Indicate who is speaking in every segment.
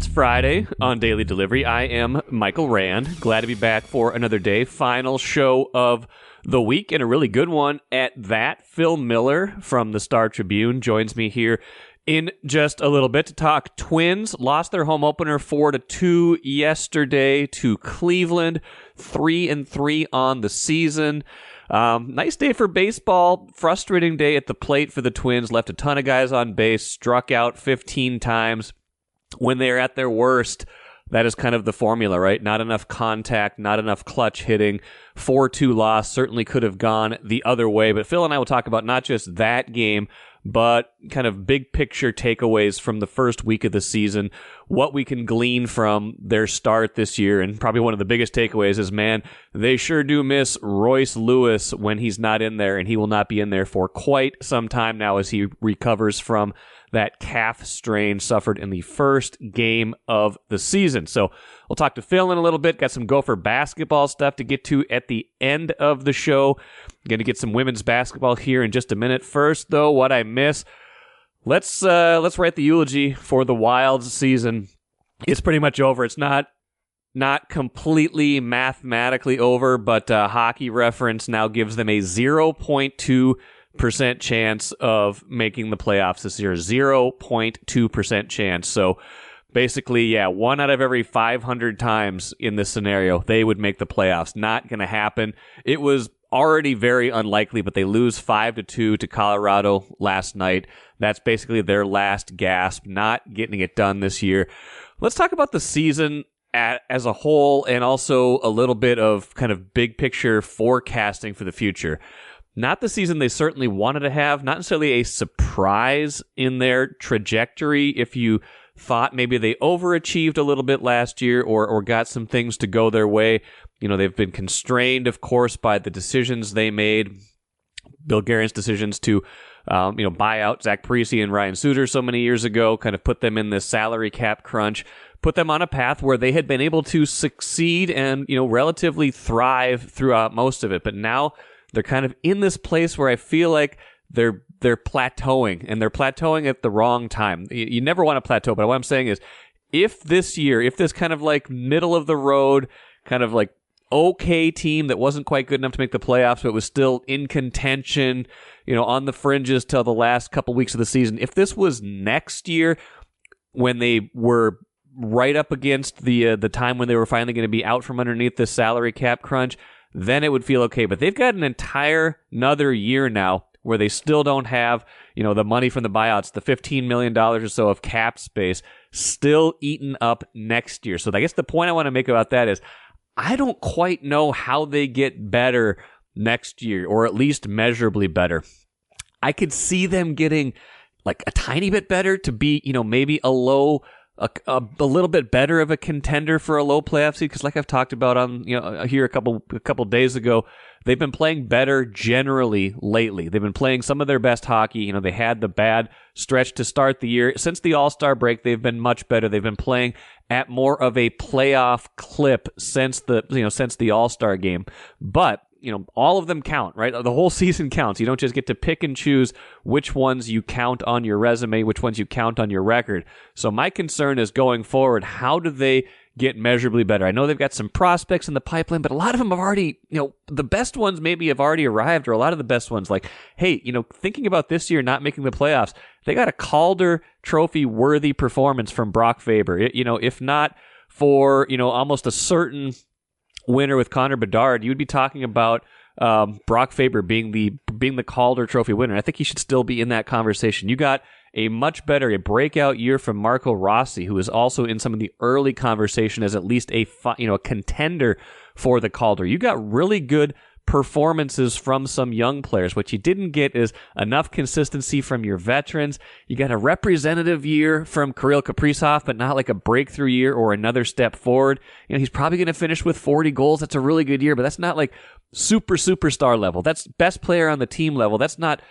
Speaker 1: It's Friday on Daily Delivery. I am Michael Rand. Glad to be back for another day. Final show of the week, and a really good one at that. Phil Miller from the Star Tribune joins me here in just a little bit to talk Twins. Lost their home opener 4-2 yesterday to Cleveland. 3-3 on the season. Nice day for baseball. Frustrating day at the plate for the Twins. Left a ton of guys on base. Struck out 15 times. When they're at their worst, that is kind of the formula, right? Not enough contact, not enough clutch hitting. 4-2 loss certainly could have gone the other way. But Phil and I will talk about not just that game, but kind of big picture takeaways from the first week of the season, what we can glean from their start this year. And probably one of the biggest takeaways is, man, they sure do miss Royce Lewis when he's not in there, and he will not be in there for quite some time now as he recovers from that calf strain suffered in the first game of the season. So we'll talk to Phil in a little bit. Got some Gopher basketball stuff to get to at the end of the show. Going to get some women's basketball here in just a minute. First, though, what I miss. Let's write the eulogy for the Wild's season. It's pretty much over. It's not completely mathematically over, but Hockey Reference now gives them a 0.2% chance of making the playoffs this year. 0.2% chance. So basically, yeah, 1 out of every 500 times in this scenario, they would make the playoffs. Not going to happen. It was already very unlikely, but they lose 5-2 to Colorado last night. That's basically their last gasp, not getting it done this year. Let's talk about the season as a whole, and also a little bit of kind of big picture forecasting for the future. Not the season they certainly wanted to have, not necessarily a surprise in their trajectory if you thought maybe they overachieved a little bit last year or got some things to go their way. You know, they've been constrained, of course, by the decisions they made. Bill Guerin's decisions to buy out Zach Parise and Ryan Suter so many years ago, kind of put them in this salary cap crunch, put them on a path where they had been able to succeed and, relatively thrive throughout most of it. But now they're kind of in this place where I feel like they're plateauing, and they're plateauing at the wrong time. You never want to plateau, but what I'm saying is, if this kind of like middle of the road, kind of like okay team that wasn't quite good enough to make the playoffs, but was still in contention, on the fringes till the last couple weeks of the season, if this was next year when they were right up against the time when they were finally going to be out from underneath the salary cap crunch, then it would feel okay. But they've got another year now where they still don't have, the money from the buyouts, the $15 million or so of cap space still eaten up next year. So I guess the point I want to make about that is I don't quite know how they get better next year, or at least measurably better. I could see them getting like a tiny bit better to be, maybe a little bit better of a contender for a low playoff seed, because like I've talked about on here a couple days ago, they've been playing better generally lately. They've been playing some of their best hockey. They had the bad stretch to start the year. Since the All-Star break, they've been much better. They've been playing at more of a playoff clip since the All-Star game. But all of them count, right? The whole season counts. You don't just get to pick and choose which ones you count on your resume, which ones you count on your record. So my concern is going forward, how do they get measurably better? I know they've got some prospects in the pipeline, but a lot of them have already, the best ones maybe have already arrived, or a lot of the best ones, like, hey, thinking about this year not making the playoffs, they got a Calder Trophy worthy performance from Brock Faber. If not for, almost a certain winner with Connor Bedard, you would be talking about Brock Faber being the Calder Trophy winner. I think he should still be in that conversation. You got a breakout year from Marco Rossi, who is also in some of the early conversation as at least a contender for the Calder. You got really good performances from some young players. What you didn't get is enough consistency from your veterans. You got a representative year from Kirill Kaprizov, but not like a breakthrough year or another step forward. He's probably going to finish with 40 goals. That's a really good year, but that's not like superstar level. That's best player on the team level. That's not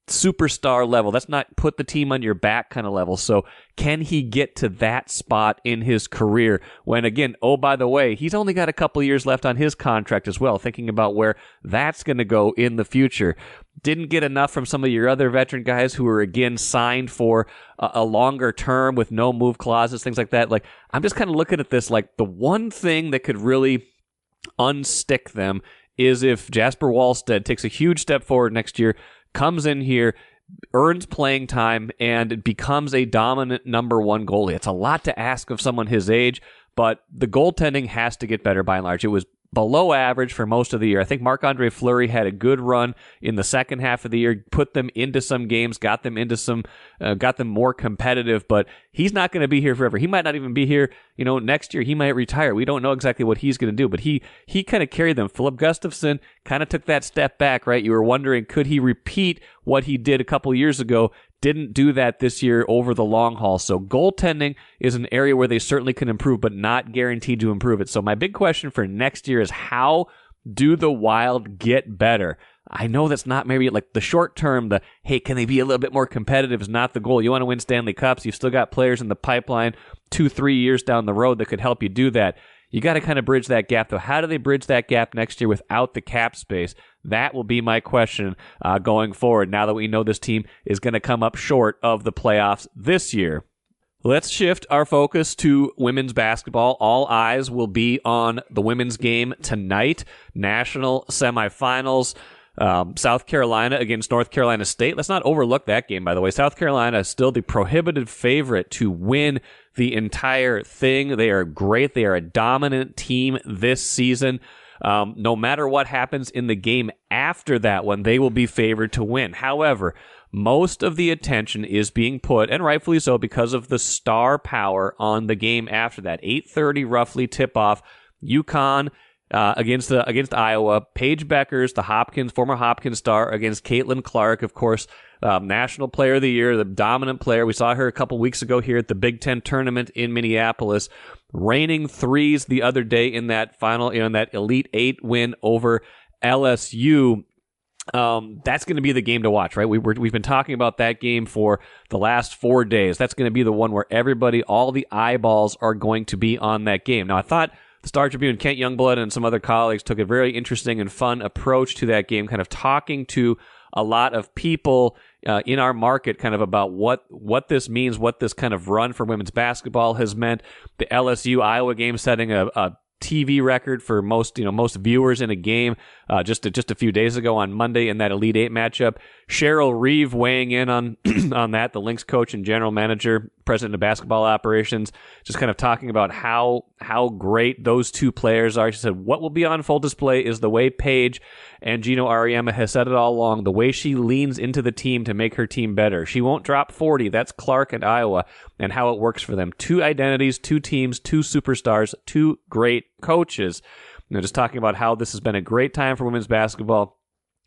Speaker 1: superstar level. That's not put the team on your back kind of level. So can he get to that spot in his career when, again, oh, by the way, he's only got a couple years left on his contract as well, thinking about where that's going to go in the future. Didn't get enough from some of your other veteran guys who were, again, signed for a longer term with no move clauses, things like that. Like, I'm just kind of looking at this like the one thing that could really unstick them is if Jasper Wallstead takes a huge step forward next year, comes in here, earns playing time, and becomes a dominant number one goalie. It's a lot to ask of someone his age, but the goaltending has to get better by and large. It was below average for most of the year. I think Marc-Andre Fleury had a good run in the second half of the year, put them into some games, got them more competitive, but he's not going to be here forever. He might not even be here, next year. He might retire. We don't know exactly what he's going to do, but he kind of carried them. Philip Gustafsson kind of took that step back, right? You were wondering, could he repeat what he did a couple years ago? Didn't do that this year over the long haul. So goaltending is an area where they certainly can improve, but not guaranteed to improve it. So my big question for next year is, how do the Wild get better? I know that's not maybe like the short term, hey, can they be a little bit more competitive is not the goal. You want to win Stanley Cups. You've still got players in the pipeline 2-3 years down the road that could help you do that. You got to kind of bridge that gap, though. How do they bridge that gap next year without the cap space? That will be my question going forward, now that we know this team is going to come up short of the playoffs this year. Let's shift our focus to women's basketball. All eyes will be on the women's game tonight. National semifinals. South Carolina against North Carolina State. Let's not overlook that game, by the way. South Carolina is still the prohibitive favorite to win the entire thing. They are great. They are a dominant team this season. No matter what happens in the game after that one, they will be favored to win. However, most of the attention is being put, and rightfully so, because of the star power on the game after that. 8:30 roughly tip-off. UConn against Iowa. Paige Beckers, the former Hopkins star, against Caitlin Clark, of course, National Player of the Year, the dominant player. We saw her a couple weeks ago here at the Big Ten tournament in Minneapolis, raining threes the other day in that final, in that Elite Eight win over LSU. That's going to be the game to watch, right? We've been talking about that game for the last 4 days. That's going to be the one where all the eyeballs are going to be on that game. Now, I thought the Star Tribune, Kent Youngblood, and some other colleagues took a very interesting and fun approach to that game, kind of talking to a lot of people in our market kind of about what this means, what this kind of run for women's basketball has meant. The LSU-Iowa game setting a TV record for most viewers in a game just a few days ago on Monday in that Elite Eight matchup. Cheryl Reeve weighing in on on that, the Lynx coach and general manager, president of basketball operations, just kind of talking about how great those two players are. She said, what will be on full display is the way Paige and Gino Auriemma has said it all along, the way she leans into the team to make her team better. She won't drop 40. That's Clark and Iowa, and how it works for them. 2 identities, 2 teams, 2 superstars, 2 great coaches. Just talking about how this has been a great time for women's basketball.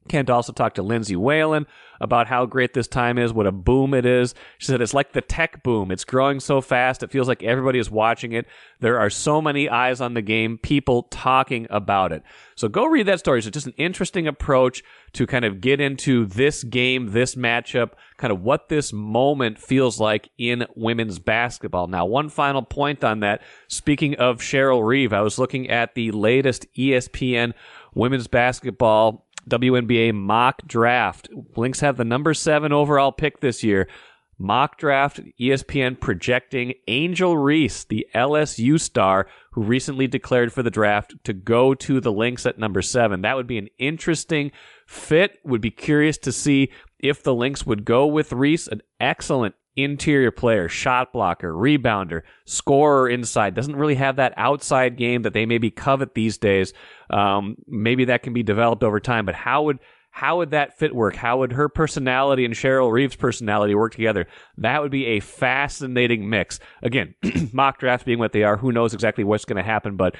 Speaker 1: Kent also talked to Lindsay Whalen about how great this time is, what a boom it is. She said it's like the tech boom. It's growing so fast. It feels like everybody is watching it. There are so many eyes on the game, people talking about it. So go read that story. It's just an interesting approach to kind of get into this game, this matchup, kind of what this moment feels like in women's basketball. Now, one final point on that. Speaking of Cheryl Reeve, I was looking at the latest ESPN women's basketball WNBA mock draft. Lynx have the number 7 overall pick this year. Mock draft, ESPN projecting Angel Reese, the LSU star who recently declared for the draft, to go to the Lynx at number 7. That would be an interesting fit. Would be curious to see if the Lynx would go with Reese, an excellent interior player, shot blocker, rebounder, scorer inside. Doesn't really have that outside game that they maybe covet these days. Maybe that can be developed over time, but how would that fit work? How would her personality and Cheryl Reeve's personality work together? That would be a fascinating mix. Again, mock drafts being what they are, who knows exactly what's going to happen, but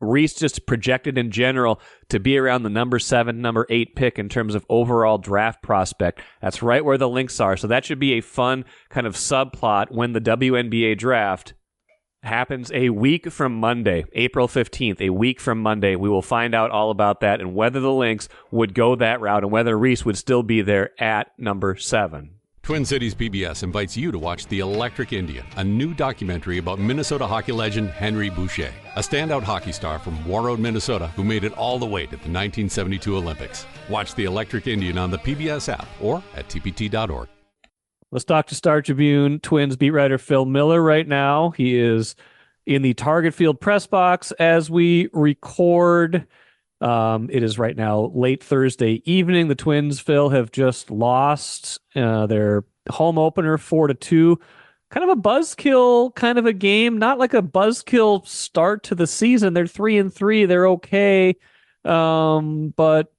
Speaker 1: Reese just projected in general to be around the number 7, number 8 pick in terms of overall draft prospect. That's right where the Lynx are. So that should be a fun kind of subplot when the WNBA draft happens a week from Monday, April 15th, a week from Monday. We will find out all about that and whether the Lynx would go that route and whether Reese would still be there at number 7.
Speaker 2: Twin Cities PBS invites you to watch The Electric Indian, a new documentary about Minnesota hockey legend Henry Boucher, a standout hockey star from Warroad, Minnesota, who made it all the way to the 1972 Olympics. Watch The Electric Indian on the PBS app or at tpt.org.
Speaker 1: Let's talk to Star Tribune Twins beat writer Phil Miller right now. He is in the Target Field press box as we record. It is right now late Thursday evening. The Twins, Phil, have just lost their home opener 4-2. Kind of a buzzkill kind of a game. Not like a buzzkill start to the season. They're 3-3. They're okay. But,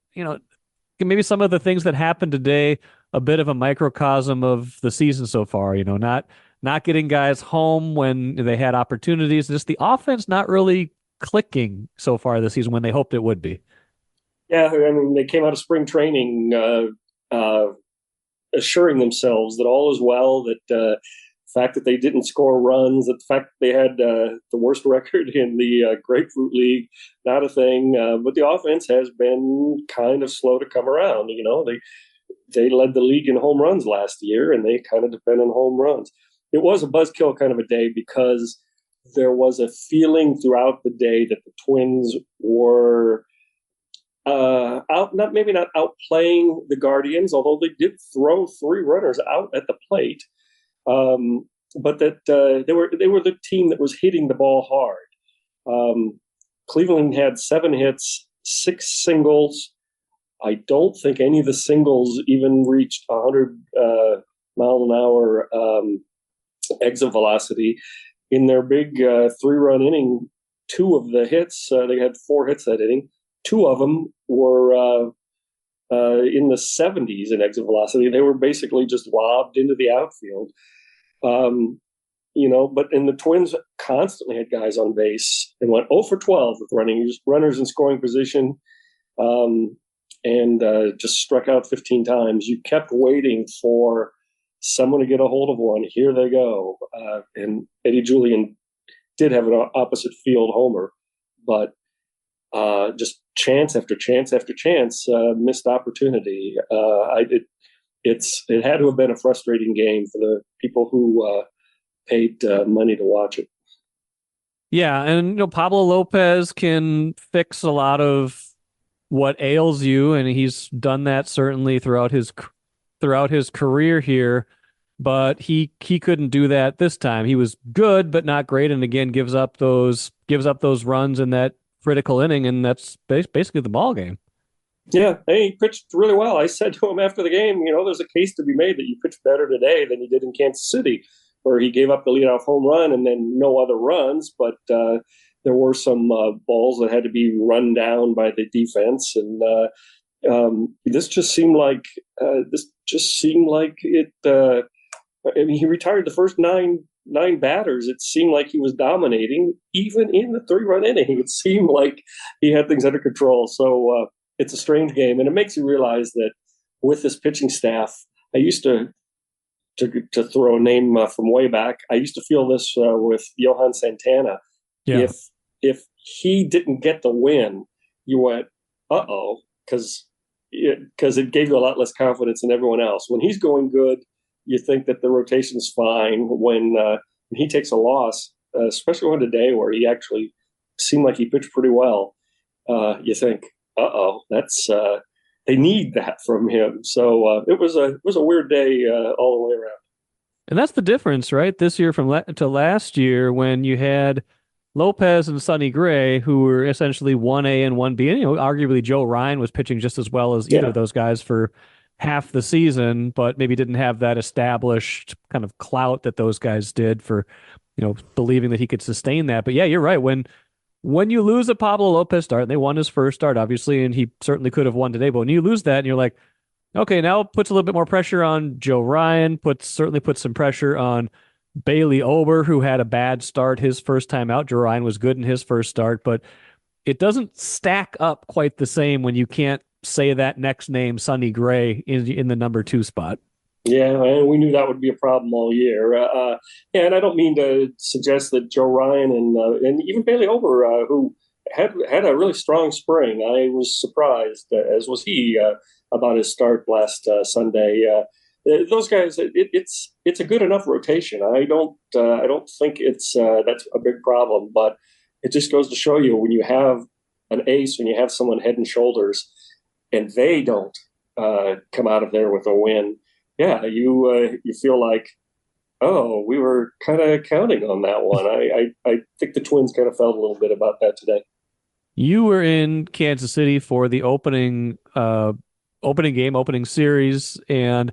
Speaker 1: maybe some of the things that happened today, a bit of a microcosm of the season so far, not getting guys home when they had opportunities, just the offense not really clicking so far this season when they hoped it would be.
Speaker 3: Yeah, they came out of spring training assuring themselves that all is well, that the fact that they didn't score runs, that the fact that they had the worst record in the Grapefruit League, not a thing. But the offense has been kind of slow to come around. They led the league in home runs last year, and they kind of depend on home runs. It was a buzzkill kind of a day because there was a feeling throughout the day that the Twins were not outplaying the Guardians, although they did throw 3 runners out at the plate, but that they were the team that was hitting the ball hard. Cleveland had 7 hits, 6 singles. I don't think any of the singles even reached 100 mile an hour exit velocity. In their big 3-run inning, 2 of the hits, they had 4 hits that inning. 2 of them were in the 70s in exit velocity. They were basically just lobbed into the outfield. But the Twins constantly had guys on base and went 0 for 12 with runners in scoring position. And just struck out 15 times. You kept waiting for someone to get a hold of one. Here they go. And Eddie Julian did have an opposite field homer, but just chance after chance after chance, missed opportunity. It had to have been a frustrating game for the people who paid money to watch it.
Speaker 1: Yeah, and Pablo Lopez can fix a lot of what ails you, and he's done that certainly throughout his career here, but he couldn't do that this time. He was good but not great, and again gives up those runs in that critical inning, and that's basically the ball game.
Speaker 3: Yeah, he pitched really well. I said to him after the game, there's a case to be made that you pitched better today than you did in Kansas City, where he gave up the leadoff home run and then no other runs, but there were some balls that had to be run down by the defense, and this just seemed like it. He retired the first nine batters. It seemed like he was dominating, even in the 3-run inning. It seemed like he had things under control. So it's a strange game, and it makes you realize that with this pitching staff, I used to throw a name from way back. I used to feel this with Johan Santana.
Speaker 1: Yeah.
Speaker 3: If he didn't get the win, you went, uh-oh, because it gave you a lot less confidence in everyone else. When he's going good, you think that the rotation's fine. When he takes a loss, especially on a day where he actually seemed like he pitched pretty well, you think, uh-oh, that's they need that from him. So it was a weird day all the way around.
Speaker 1: And that's the difference, right? This year to last year, when you had Lopez and Sonny Gray, who were essentially 1A and 1B. And, arguably Joe Ryan was pitching just as well as either of those guys for half the season, but maybe didn't have that established kind of clout that those guys did for, believing that he could sustain that. But yeah, you're right. When you lose a Pablo Lopez start, and they won his first start, obviously, and he certainly could have won today, but when you lose that and you're like, okay, now it puts a little bit more pressure on Joe Ryan, certainly puts some pressure on Bailey Ober, who had a bad start his first time out. Joe Ryan was good in his first start, but it doesn't stack up quite the same when you can't say that next name, Sonny Gray, in the number 2 spot.
Speaker 3: Yeah, and we knew that would be a problem all year. Yeah, and I don't mean to suggest that Joe Ryan and even Bailey Ober, who had a really strong spring, I was surprised, as was he, about his start last Sunday. Those guys, it's a good enough rotation. I don't think it's that's a big problem, but it just goes to show you when you have an ace, when you have someone head and shoulders, and they don't come out of there with a win. Yeah, you feel like, oh, we were kind of counting on that one. I think the Twins kind of felt a little bit about that today.
Speaker 1: You were in Kansas City for the opening game, opening series, and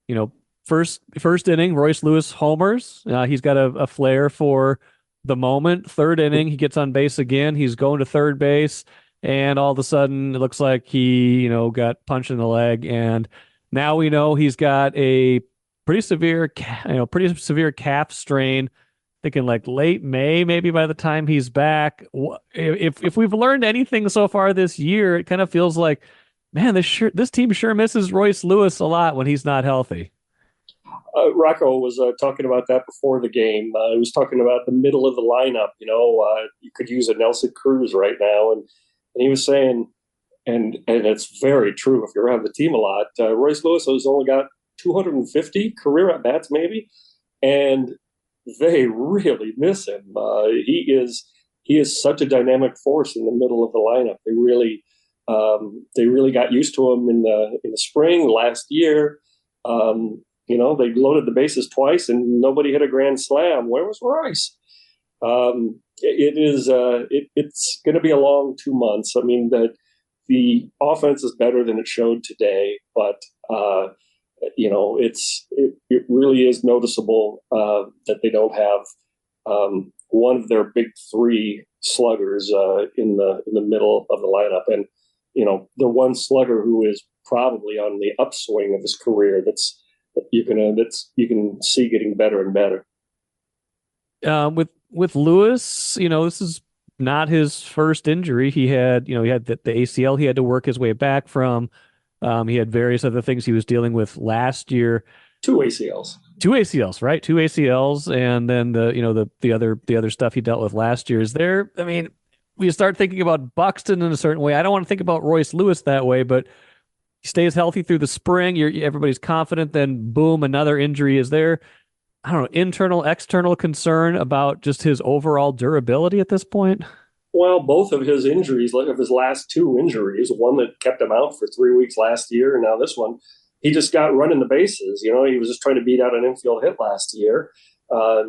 Speaker 1: you know, first inning, Royce Lewis homers. He's got a flair for the moment. Third inning, he gets on base again. He's going to third base, and all of a sudden, it looks like he, got punched in the leg. And now we know he's got a pretty severe calf strain. Thinking like late May, maybe by the time he's back. If we've learned anything so far this year, it kind of feels like, man, this team sure misses Royce Lewis a lot when he's not healthy.
Speaker 3: Rocco was talking about that before the game. He was talking about the middle of the lineup. You could use a Nelson Cruz right now, and he was saying, and it's very true if you're around the team a lot. Royce Lewis has only got 250 career at bats, maybe, and they really miss him. He is such a dynamic force in the middle of the lineup. They really got used to him in the spring last year. They loaded the bases twice and nobody hit a grand slam. Where was Royce? It's going to be a long 2 months. I mean, the offense is better than it showed today, but it really is noticeable that they don't have one of their big three sluggers in the middle of the lineup, and the one slugger who is probably on the upswing of his career that you can see getting better and better.
Speaker 1: With Lewis, this is not his first injury. He had the ACL he had to work his way back from. He had various other things he was dealing with last year.
Speaker 3: Two ACLs.
Speaker 1: Two ACLs, right? Two ACLs, and then the other stuff he dealt with last year. Is there? I mean, we start thinking about Buxton in a certain way. I don't want to think about Royce Lewis that way, but he stays healthy through the spring. Everybody's confident. Then boom, another injury. Is there? I don't know, internal, external concern about just his overall durability at this point?
Speaker 3: Well, both of his injuries, like of his last two injuries, one that kept him out for 3 weeks last year, and now this one, he just got running the bases. He was just trying to beat out an infield hit last year.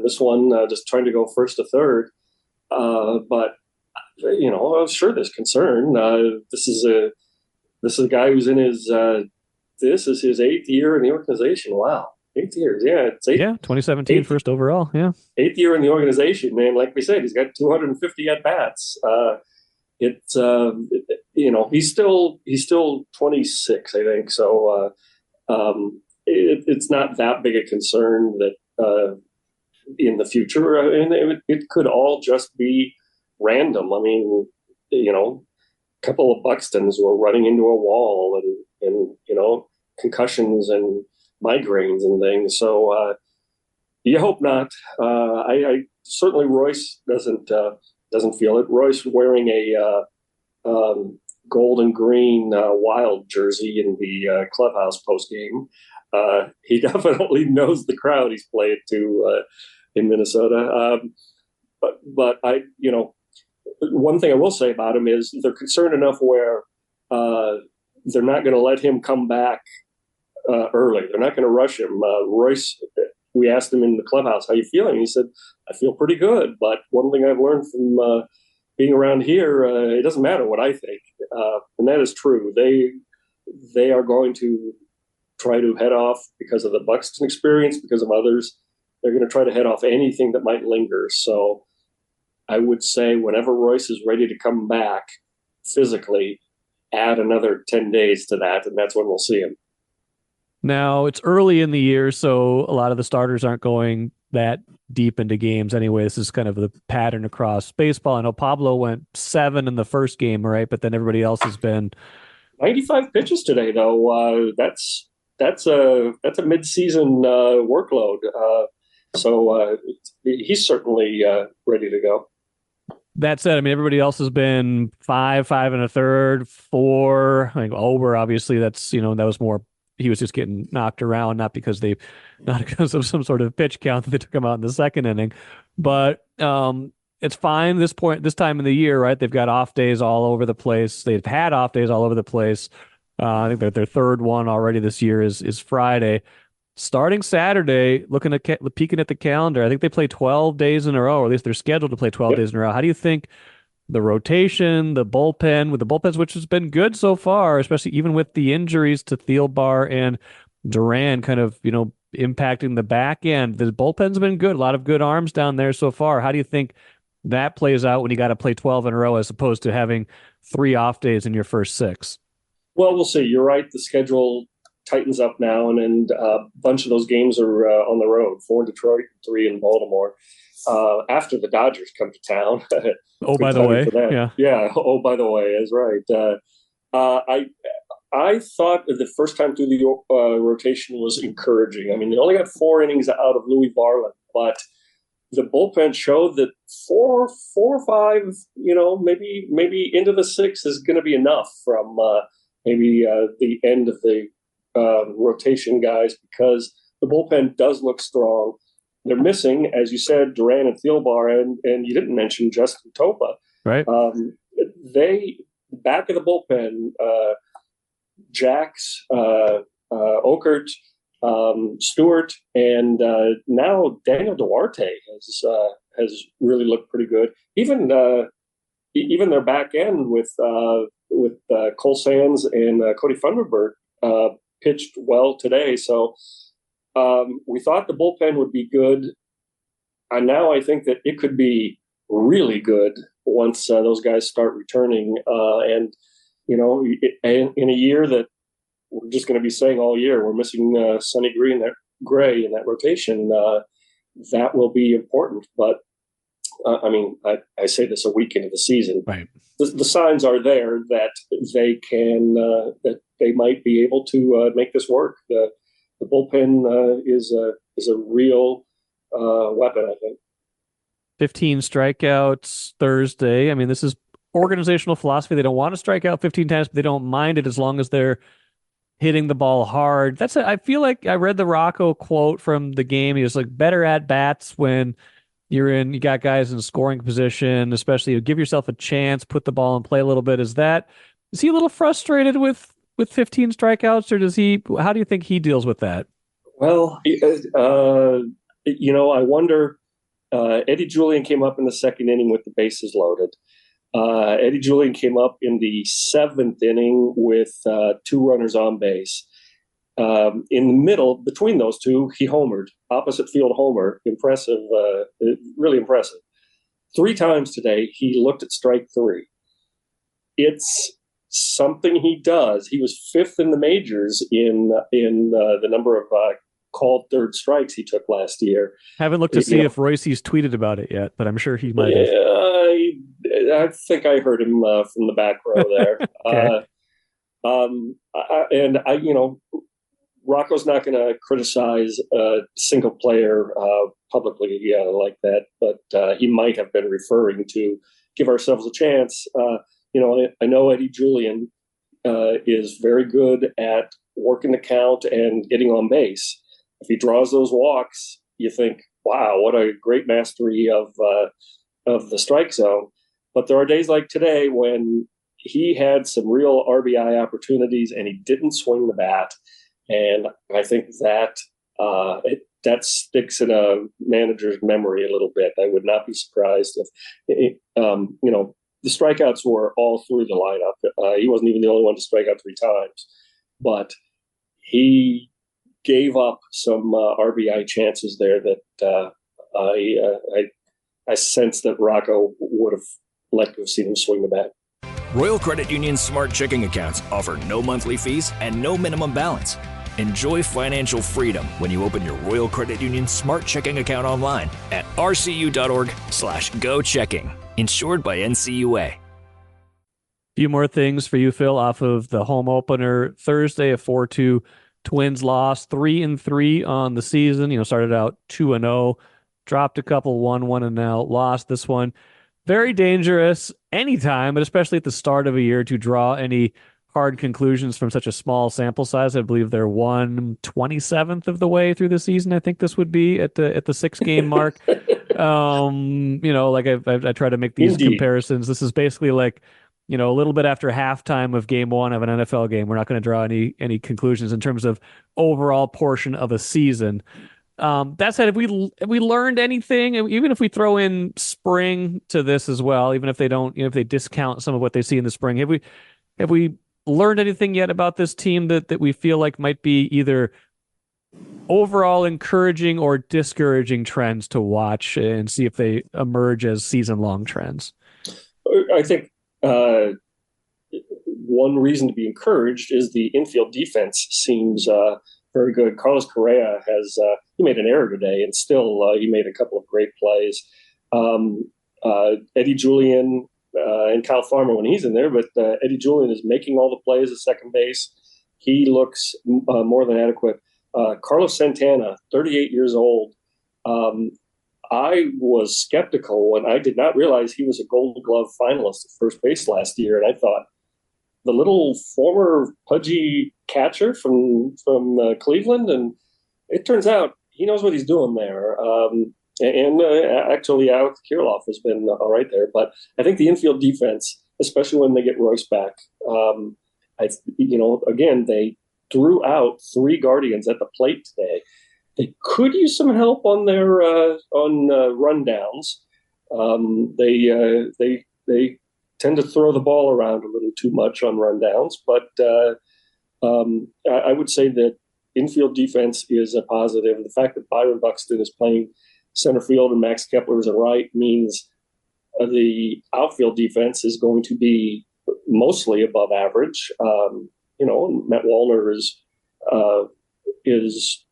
Speaker 3: This one, just trying to go first to third. But I was sure there's concern. This is a guy who's in this is his 8th year in the organization. Wow. 8 years, yeah. It's
Speaker 1: 2017 first overall, yeah.
Speaker 3: 8th year in the organization, man. Like we said, he's got 250 at bats. He's still 26, I think. So it's not that big a concern that in the future, and it could all just be random. I mean, a couple of Buxtons were running into a wall, and concussions and migraines and things. So you hope not. I certainly Royce doesn't feel it. Royce wearing a gold and green Wild jersey in the clubhouse post game. He definitely knows the crowd he's played to in Minnesota. But one thing I will say about him is they're concerned enough where they're not going to let him come back early. They're not going to rush him. Royce, we asked him in the clubhouse, how you feeling? He said, I feel pretty good. But one thing I've learned from being around here, it doesn't matter what I think. And that is true. They are going to try to head off because of the Buxton experience, because of others. They're going to try to head off anything that might linger. So I would say whenever Royce is ready to come back physically, add another 10 days to that, and that's when we'll see him.
Speaker 1: Now, it's early in the year, so a lot of the starters aren't going that deep into games anyway. This is kind of the pattern across baseball. I know Pablo went 7 in the first game, right? But then everybody else has been
Speaker 3: 95 pitches today, though. That's that's a mid-season workload. So he's certainly ready to go.
Speaker 1: That said, I mean, everybody else has been 5 and a third, 4. I think Ober, obviously, that's, that was more, he was just getting knocked around, not because of some sort of pitch count that they took him out in the second inning. But it's fine this time of the year, right? They've got off days all over the place. They've had off days all over the place. I think their third one already this year is Friday. Starting Saturday, peeking at the calendar, I think they play 12 days in a row, or at least they're scheduled to play 12 days in a row. How do you think the rotation, the bullpen, with the bullpens, which has been good so far, especially even with the injuries to Thielbar and Duran kind of, impacting the back end, the bullpen's been good. A lot of good arms down there so far. How do you think that plays out when you got to play 12 in a row as opposed to having 3 off days in your first 6?
Speaker 3: Well, we'll see. You're right. The schedule tightens up now, and a bunch of those games are on the road. 4 in Detroit, 3 in Baltimore. After the Dodgers come to town.
Speaker 1: Oh, by the way,
Speaker 3: yeah. Oh, by the way, that's right. I thought that the first time through the rotation was encouraging. I mean, they only got 4 innings out of Louis Varland, but the bullpen showed that 4 or 5, maybe into the 6 is going to be enough from maybe the end of the rotation guys, because the bullpen does look strong. They're missing, as you said, Duran and Thielbar, and you didn't mention Justin Topa.
Speaker 1: Right.
Speaker 3: They back of the bullpen, Jax, Okert, Stewart, and now Daniel Duarte has really looked pretty good. Even their back end with Cole Sands and Cody Funderburg pitched well today. So we thought the bullpen would be good, and now I think that it could be really good once those guys start returning. And in a year that we're just going to be saying all year, we're missing Sonny Gray in that rotation. That will be important. But I say this a week into the season.
Speaker 1: Right.
Speaker 3: The signs are there that they can, that they might be able to make this work. The bullpen is a real weapon, I think.
Speaker 1: 15 strikeouts Thursday. I mean, this is organizational philosophy. They don't want to strike out 15 times, but they don't mind it as long as they're hitting the ball hard. I feel like I read the Rocco quote from the game. He was like, better at bats when you got guys in scoring position, especially give yourself a chance, put the ball in play a little bit. Is he a little frustrated with 15 strikeouts, or how do you think he deals with that?
Speaker 3: Well, I wonder. Eddie Julian came up in the second inning with the bases loaded. Eddie Julian came up in the 7th inning with 2 runners on base. In the middle, between those two, he homered, opposite field homer. Impressive, really impressive. 3 times today, he looked at strike 3. It's something he does. He was 5th in the majors in the number of called third strikes he took last year.
Speaker 1: Haven't looked to see if Royce's tweeted about it yet, but I'm sure he might have.
Speaker 3: I think I heard him from the back row there. Okay. Rocco's not going to criticize a single player publicly like that, but he might have been referring to give ourselves a chance. I know Eddie Julian is very good at working the count and getting on base. If he draws those walks, you think, wow, what a great mastery of the strike zone. But there are days like today when he had some real RBI opportunities and he didn't swing the bat. And I think that sticks in a manager's memory a little bit. I would not be surprised if, the strikeouts were all through the lineup. He wasn't even the only one to strike out 3 times. But he gave up some RBI chances there that I sense that Rocco would have liked to have seen him swing the bat.
Speaker 4: Royal Credit Union's Smart Checking accounts offer no monthly fees and no minimum balance. Enjoy financial freedom when you open your Royal Credit Union Smart Checking account online at rcu.org/go-checking. Insured by NCUA.
Speaker 1: Few more things for you, Phil, off of the home opener Thursday, a 4-2 Twins lost 3-3 on the season. Started out 2-0, dropped a couple, won one, and now lost this one. Very dangerous anytime, but especially at the start of a year, to draw any hard conclusions from such a small sample size. I believe they're 1/27th of the way through the season. I think this would be at the 6-game mark. Like I try to make these comparisons. This is basically like, a little bit after halftime of game one of an NFL game. We're not going to draw any conclusions in terms of overall portion of a season. That said, if we learned anything, even if we throw in spring to this as well, even if they don't, if they discount some of what they see in the spring, have we learned anything yet about this team that we feel like might be either overall encouraging or discouraging trends to watch and see if they emerge as season-long trends?
Speaker 3: I think one reason to be encouraged is the infield defense seems very good. Carlos Correa he made an error today, and still he made a couple of great plays. Eddie Julian and Kyle Farmer when he's in there, but Eddie Julian is making all the plays at second base. He looks more than adequate. Carlos Santana, 38 years old. I was skeptical when I did not realize he was a Gold Glove finalist at first base last year, and I thought the little former pudgy catcher from Cleveland, and it turns out he knows what he's doing there. Actually, Alex Kirilloff has been all right there. But I think the infield defense, especially when they get Royce back, again, they threw out 3 Guardians at the plate today. They could use some help on their rundowns. They tend to throw the ball around a little too much on rundowns, but I would say that infield defense is a positive. The fact that Byron Buxton is playing center field and Max Kepler is at right means the outfield defense is going to be mostly above average. Matt Wallner is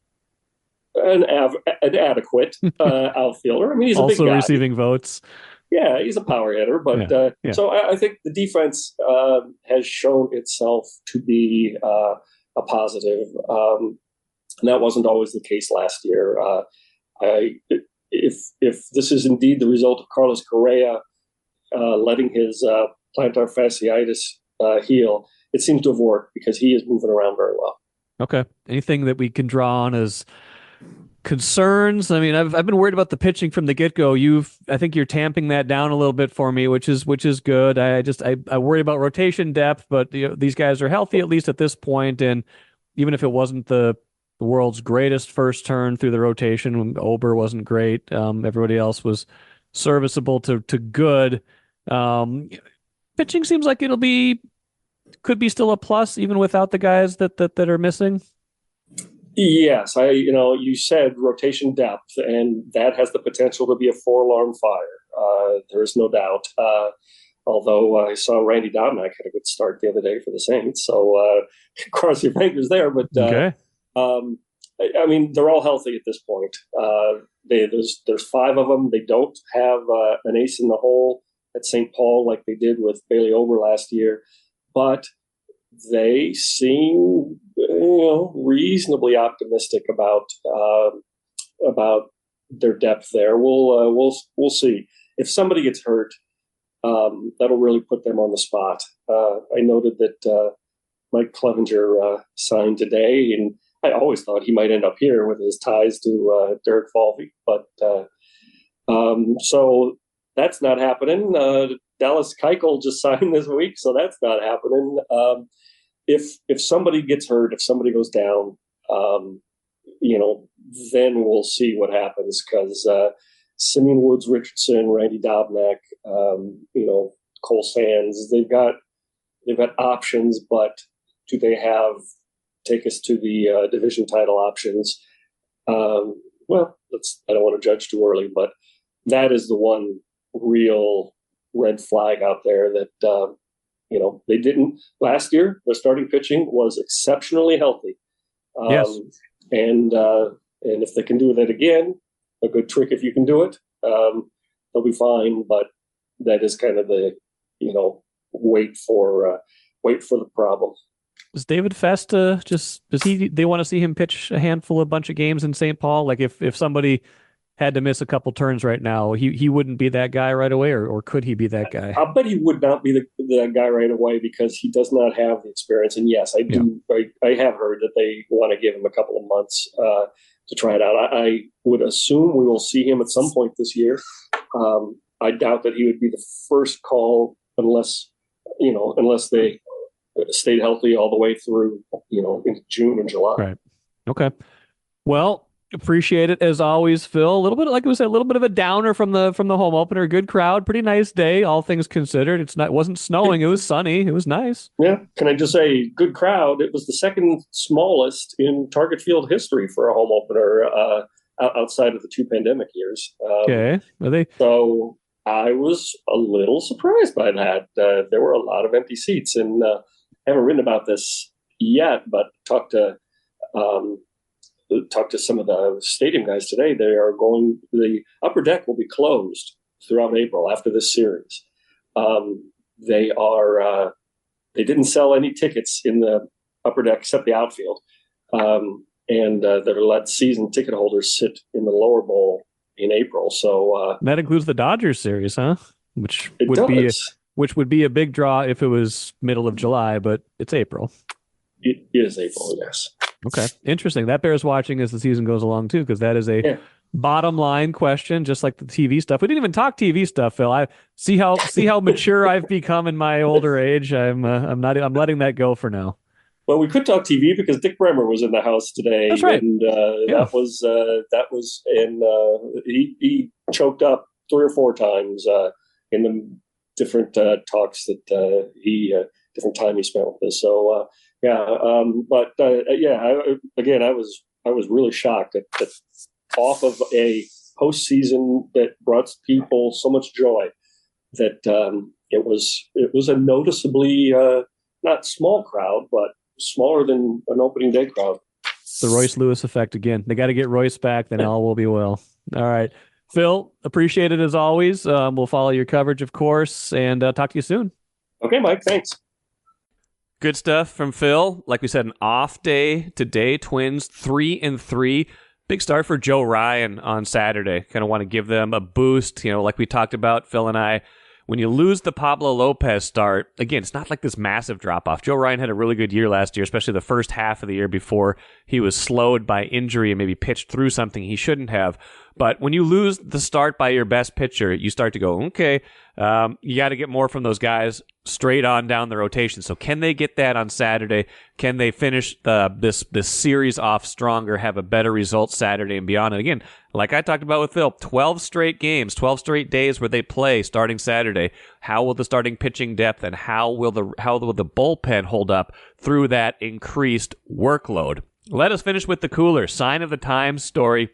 Speaker 3: an adequate outfielder. I mean, he's
Speaker 1: also
Speaker 3: a big guy.
Speaker 1: Receiving votes.
Speaker 3: Yeah, he's a power hitter, but so I think the defense has shown itself to be a positive. And that wasn't always the case last year. If this is indeed the result of Carlos Correa letting his plantar fasciitis heal, it seems to have worked because he is moving around very well.
Speaker 1: Okay. Anything that we can draw on as concerns? I mean, I've been worried about the pitching from the get-go. I think you're tamping that down a little bit for me, which is good. I worry about rotation depth, but these guys are healthy at least at this point, and even if it wasn't the world's greatest first turn through the rotation, Ober wasn't great. Everybody else was serviceable to good. Pitching seems like could be still a plus even without the guys that are missing.
Speaker 3: Yes, you said rotation depth, and that has the potential to be a 4-alarm fire. There is no doubt. Although I saw Randy Dobnak had a good start the other day for the Saints, so cross your fingers there. But
Speaker 1: okay.
Speaker 3: I mean, they're all healthy at this point. There's 5 of them. They don't have an ace in the hole at St. Paul like they did with Bailey Ober last year, but they seem reasonably optimistic about their depth there. We'll see. If somebody gets hurt, that'll really put them on the spot. I noted that Mike Clevenger signed today, and I always thought he might end up here with his ties to Derek Falvey, but so that's not happening. Dallas Keuchel just signed this week, so that's not happening. If somebody gets hurt, if somebody goes down, then we'll see what happens, because Simeon Woods Richardson, Randy Dobnak, Cole Sands, they've got options, but do they take us to the division title options? Well, I don't want to judge too early, but that is the one real red flag out there that, they didn't last year. Their starting pitching was exceptionally healthy.
Speaker 1: Yes.
Speaker 3: And if they can do that again, a good trick if you can do it, they'll be fine. But that is kind of the, wait for the problem.
Speaker 1: Is David Festa they want to see him pitch a bunch of games in St. Paul? Like if somebody had to miss a couple turns right now, he wouldn't be that guy right away, or could he be that guy?
Speaker 3: I'll bet he would not be the guy right away because he does not have the experience. And yes, I do. Yeah. I have heard that they want to give him a couple of months to try it out. I would assume we will see him at some point this year. I doubt that he would be the first call unless they stayed healthy all the way through, into June and July.
Speaker 1: Right. Okay. Well, appreciate it as always, Phil. A little bit, like we said, a little bit of a downer from the home opener. Good crowd, pretty nice day, all things considered. It wasn't snowing, it was sunny, it was nice.
Speaker 3: Yeah. Can I just say, good crowd. It was the second smallest in Target Field history for a home opener outside of the 2 pandemic years.
Speaker 1: Okay.
Speaker 3: So I was a little surprised by that. There were a lot of empty seats, and I haven't written about this yet, but talked to some of the stadium guys today. The upper deck will be closed throughout April after this series. They didn't sell any tickets in the upper deck except the outfield. And they're let season ticket holders sit in the lower bowl in April. So
Speaker 1: that includes the Dodgers series, huh? Which would be a big draw if it was middle of July, but it's April.
Speaker 3: It is April, yes.
Speaker 1: Okay, interesting. That bears watching as the season goes along too, because that is a bottom line question, just like the TV stuff. We didn't even talk TV stuff, Phil. I see how mature I've become in my older age. I'm letting that go for now.
Speaker 3: Well, we could talk TV because Dick Bremer was in the house today.
Speaker 1: That's right.
Speaker 3: And he choked up 3 or 4 times in the different talks that different time he spent with us. So I was really shocked that off of a postseason that brought people so much joy that it was a noticeably not small crowd, but smaller than an opening day crowd.
Speaker 1: The Royce Lewis effect again. They got to get Royce back, then all will be well. All right. Phil, appreciate it as always. We'll follow your coverage, of course, and talk to you soon.
Speaker 3: Okay, Mike. Thanks.
Speaker 1: Good stuff from Phil. Like we said, an off day today. Twins 3-3. Big start for Joe Ryan on Saturday. Kind of want to give them a boost. Like we talked about, Phil and I, when you lose the Pablo Lopez start, again, it's not like this massive drop-off. Joe Ryan had a really good year last year, especially the first half of the year before he was slowed by injury and maybe pitched through something he shouldn't have. But when you lose the start by your best pitcher, you start to go, okay, you got to get more from those guys straight on down the rotation. So can they get that on Saturday? Can they finish this series off stronger, have a better result Saturday and beyond? And again, like I talked about with Phil, 12 straight games, 12 straight days where they play starting Saturday. How will the starting pitching depth and how will the bullpen hold up through that increased workload? Let us finish with the cooler. Sign of the times story.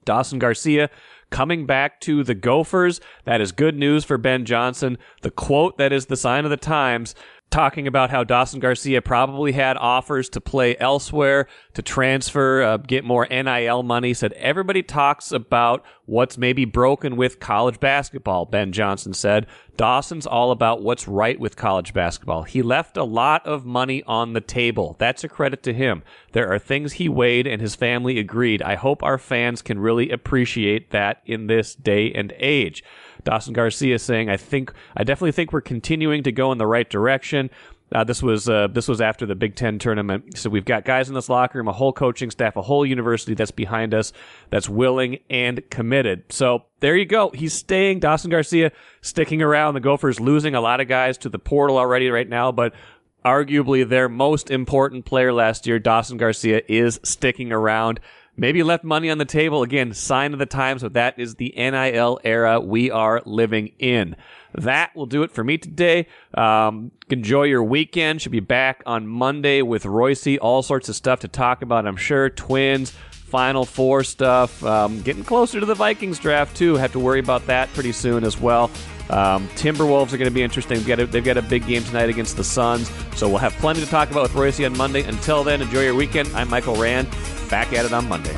Speaker 1: Dawson Garcia coming back to the Gophers. That is good news for Ben Johnson. The quote that is the sign of the times, talking about how Dawson Garcia probably had offers to play elsewhere, to transfer, get more NIL money. Said everybody talks about what's maybe broken with college basketball, Ben Johnson said. Dawson's all about what's right with college basketball. He left a lot of money on the table. That's a credit to him. There are things he weighed and his family agreed. I hope our fans can really appreciate that in this day and age. Dawson Garcia saying, I definitely think we're continuing to go in the right direction. This was after the Big Ten tournament. So we've got guys in this locker room, a whole coaching staff, a whole university that's behind us, that's willing and committed. So there you go. He's staying. Dawson Garcia sticking around. The Gophers losing a lot of guys to the portal already right now, but arguably their most important player last year, Dawson Garcia, is sticking around. Maybe left money on the table. Again, sign of the times, but that is the NIL era we are living in. That will do it for me today. Enjoy your weekend. Should be back on Monday with Royce. All sorts of stuff to talk about, I'm sure. Twins, Final Four stuff. Getting closer to the Vikings draft, too. Have to worry about that pretty soon as well. Timberwolves are going to be interesting. They've got a big game tonight against the Suns. So we'll have plenty to talk about with Royce on Monday. Until then, enjoy your weekend. I'm Michael Rand. Back at it on Monday.